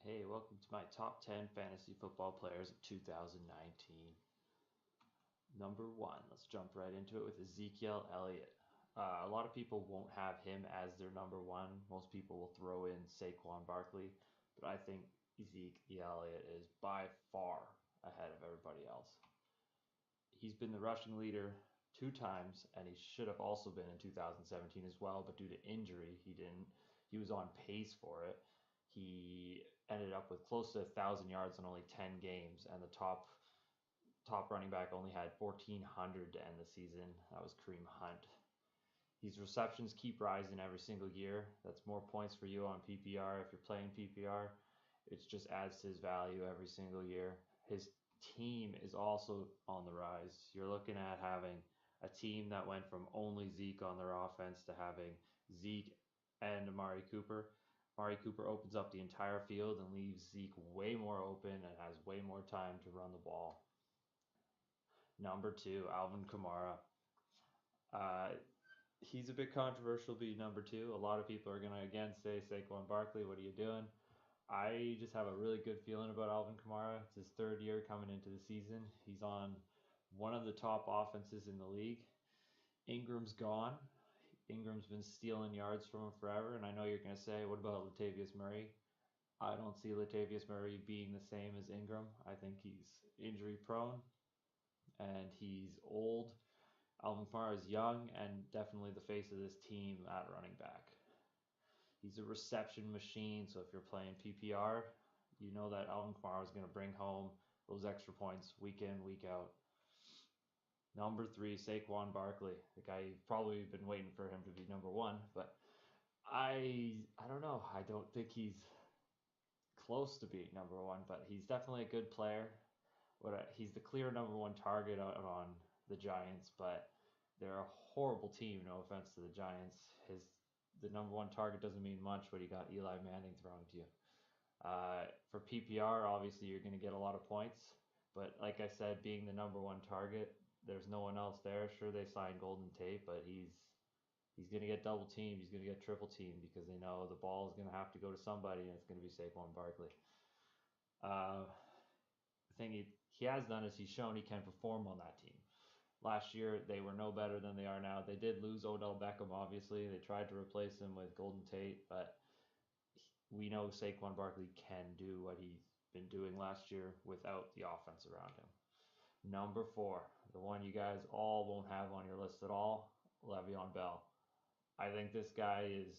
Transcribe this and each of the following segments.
Hey, welcome to my top 10 fantasy football players of 2019. Number one, let's jump right into it with Ezekiel Elliott. A lot of people won't have him as their number one. Most people will throw in Saquon Barkley, but I think Ezekiel Elliott is by far ahead of everybody else. He's been the rushing leader two times, and he should have also been in 2017 as well, but due to injury, he didn't. He was on pace for it. He ended up with close to 1,000 yards in only 10 games, and the top running back only had 1,400 to end the season. That was Kareem Hunt. His receptions keep rising every single year. That's more points for you on PPR if you're playing PPR. It just adds to his value every single year. His team is also on the rise. You're looking at having a team that went from only Zeke on their offense to having Zeke and Amari Cooper. Amari Cooper opens up the entire field and leaves Zeke way more open and has way more time to run the ball. Number two, Alvin Kamara. Uh, he's a bit controversial to be number two. A lot of people are going to again say, Saquon Barkley, what are you doing? I just have a really good feeling about Alvin Kamara. It's his third year coming into the season. He's on one of the top offenses in the league. Ingram's gone. Ingram's been stealing yards from him forever. And I know you're going to say, what about Latavius Murray? I don't see Latavius Murray being the same as Ingram. I think he's injury prone and he's old. Alvin Kamara is young and definitely the face of this team at running back. He's a reception machine, so if you're playing PPR, you know that Alvin Kamara is going to bring home those extra points week in, week out. Number three, Saquon Barkley, the guy you've probably been waiting for him to be number one, but I don't know. I don't think he's close to being number one, but he's definitely a good player. He's the clear number one target on the Giants, but they're a horrible team. No offense to the Giants. The number one target doesn't mean much when you got Eli Manning throwing to you. For PPR, obviously you're going to get a lot of points, but like I said, being the number one target, there's no one else there. Sure, they signed Golden Tate, but he's going to get double teamed. He's going to get triple teamed because they know the ball is going to have to go to somebody, and it's going to be Saquon Barkley. Uh, the thing he has done is he's shown he can perform on that team. Last year, they were no better than they are now. They did lose Odell Beckham, obviously. They tried to replace him with Golden Tate, but we know Saquon Barkley can do what he's been doing last year without the offense around him. Number four, the one you guys all won't have on your list at all, Le'Veon Bell. I think this guy is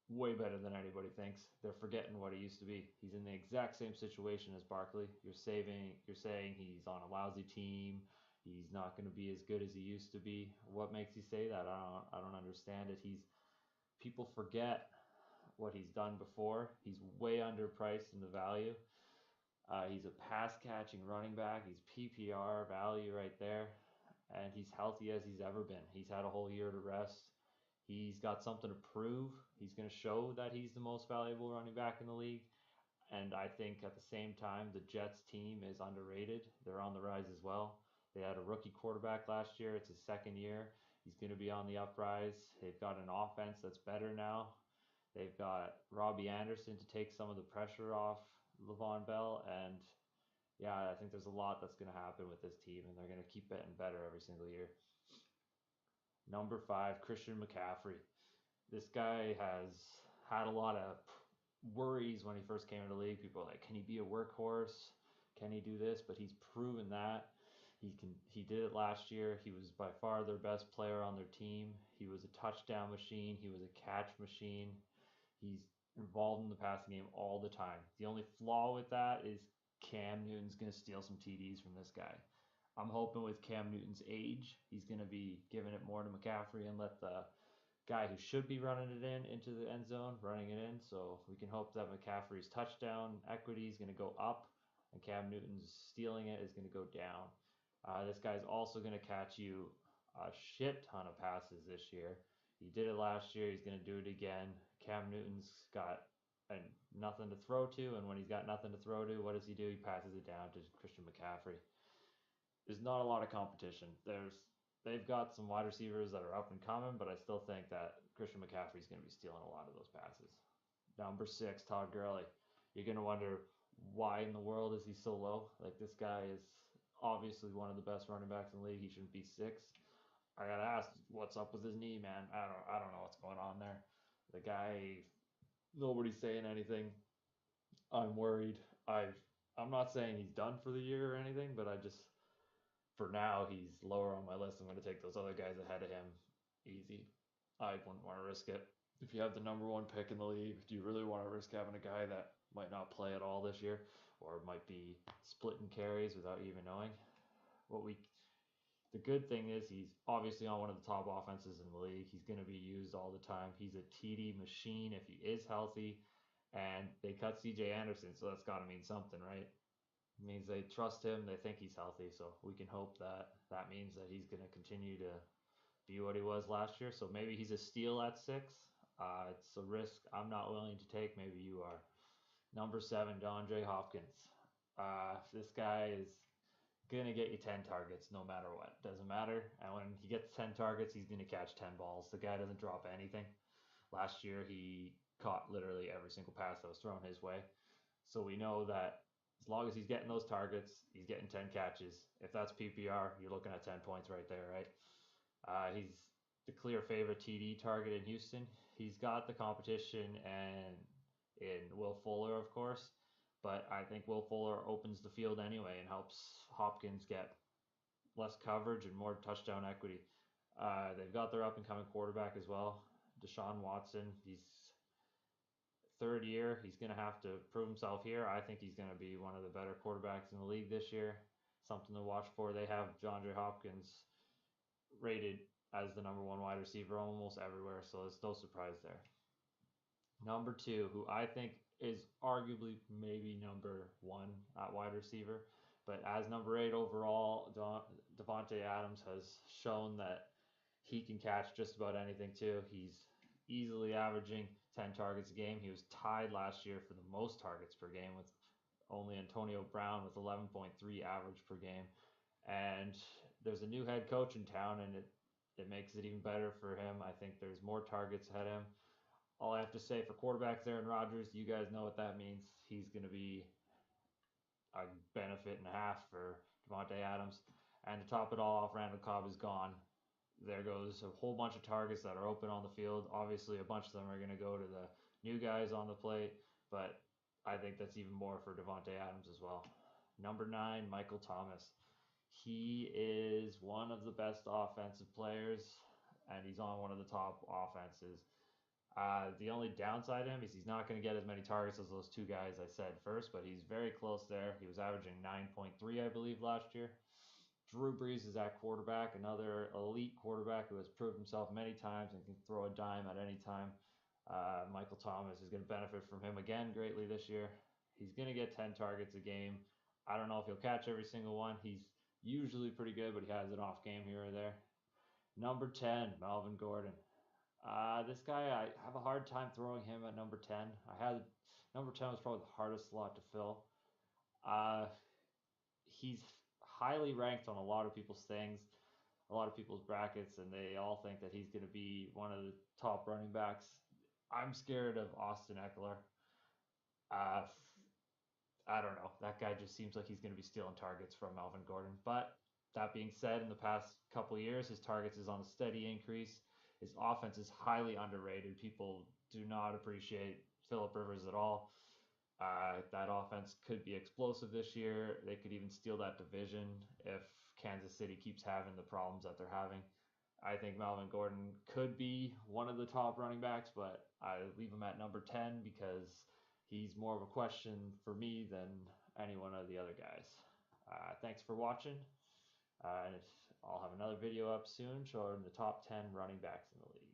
way better than anybody thinks. They're forgetting what he used to be. He's in the exact same situation as Barkley. You're saying he's on a lousy team. He's not going to be as good as he used to be. What makes you say that? I don't understand it. People forget what he's done before. He's way underpriced in the value. He's a pass catching running back. He's PPR value right there, and he's healthy as he's ever been. He's had a whole year to rest. He's got something to prove. He's going to show that he's the most valuable running back in the league. And I think at the same time, the Jets team is underrated. They're on the rise as well. They had a rookie quarterback last year. It's his second year. He's going to be on the uprise. They've got an offense that's better now. They've got Robbie Anderson to take some of the pressure off Le'Veon Bell. And yeah, I think there's a lot that's going to happen with this team, and they're going to keep getting better every single year. Number five, Christian McCaffrey. This guy has had a lot of worries when he first came into the league. People are like, can he be a workhorse? Can he do this? But he's proven that. He can. He did it last year. He was by far their best player on their team. He was a touchdown machine. He was a catch machine. He's involved in the passing game all the time. The only flaw with that is Cam Newton's going to steal some TDs from this guy. I'm hoping with Cam Newton's age, he's going to be giving it more to McCaffrey and let the guy who should be running it in into the end zone running it in. So we can hope that McCaffrey's touchdown equity is going to go up and Cam Newton's stealing it is going to go down. This guy's also going to catch you a shit ton of passes this year. He did it last year. He's going to do it again. Cam Newton's got nothing to throw to, and when he's got nothing to throw to, what does he do? He passes it down to Christian McCaffrey. There's not a lot of competition. They've got some wide receivers that are up and coming, but I still think that Christian McCaffrey is going to be stealing a lot of those passes. Number six, Todd Gurley. you're going to wonder why in the world is he so low? Like, this guy is obviously one of the best running backs in the league. He shouldn't be six. I gotta ask, what's up with his knee, man? I don't know what's going on there. The guy, nobody's saying anything. I'm worried. I'm not saying he's done for the year or anything, but I just, for now, he's lower on my list. I'm going to take those other guys ahead of him easy. I wouldn't want to risk it. If you have the number one pick in the league, do you really want to risk having a guy that might not play at all this year or might be splitting carries without even knowing? What we The good thing is he's obviously on one of the top offenses in the league. He's going to be used all the time. He's a TD machine if he is healthy, and they cut CJ Anderson, so that's got to mean something, right? It means they trust him, they think he's healthy, so we can hope that that means that he's going to continue to be what he was last year. So maybe he's a steal at 6. It's a risk I'm not willing to take. Maybe you are. Number 7, DeAndre Hopkins. This guy is gonna get you 10 targets no matter what. Doesn't matter. And when he gets 10 targets, he's gonna catch 10 balls. The guy doesn't drop anything. Last year, he caught literally every single pass that was thrown his way. So we know that as long as he's getting those targets, he's getting 10 catches. If that's PPR, you're looking at 10 points right there, right? He's the clear favorite TD target in Houston. He's got the competition and in Will Fuller, of course, but I think Will Fuller opens the field anyway and helps Hopkins get less coverage and more touchdown equity. They've got their up and coming quarterback as well, Deshaun Watson. He's third year. He's going to have to prove himself here. I think he's going to be one of the better quarterbacks in the league this year. Something to watch for. They have DeAndre Hopkins rated as the number one wide receiver almost everywhere, so there's no surprise there. Number 2, who I think is arguably maybe number 1 at wide receiver, but as number 8 overall, Davante Adams has shown that he can catch just about anything too. He's easily averaging 10 targets a game. He was tied last year for the most targets per game with only Antonio Brown with 11.3 average per game. And there's a new head coach in town, and it makes it even better for him. I think there's more targets ahead of him. All I have to say for quarterbacks, Aaron Rodgers, you guys know what that means. He's going to be a benefit and a half for Davante Adams. And to top it all off, Randall Cobb is gone. There goes a whole bunch of targets that are open on the field. Obviously, a bunch of them are going to go to the new guys on the plate, but I think that's even more for Davante Adams as well. Number 9, Michael Thomas. He is one of the best offensive players, and he's on one of the top offenses. The only downside to him is he's not going to get as many targets as those two guys I said first, but he's very close there. He was averaging 9.3, I believe, last year. Drew Brees is at quarterback, another elite quarterback who has proved himself many times and can throw a dime at any time. Michael Thomas is going to benefit from him again greatly this year. He's going to get 10 targets a game. I don't know if he'll catch every single one. He's usually pretty good, but he has an off game here or there. Number 10, Melvin Gordon. This guy, I have a hard time throwing him at number 10. Number 10 was probably the hardest slot to fill. Uh, he's highly ranked on a lot of people's things, a lot of people's brackets, and they all think that he's going to be one of the top running backs. I'm scared of Austin Eckler. Uh, I don't know. That guy just seems like he's going to be stealing targets from Melvin Gordon. But that being said, in the past couple of years, his targets is on a steady increase. His offense is highly underrated. People do not appreciate Philip Rivers at all. That offense could be explosive this year. They could even steal that division if Kansas City keeps having the problems that they're having. I think Melvin Gordon could be one of the top running backs, but I leave him at number 10 because he's more of a question for me than any one of the other guys. Thanks for watching, and I'll have another video up soon showing the top 10 running backs in the league.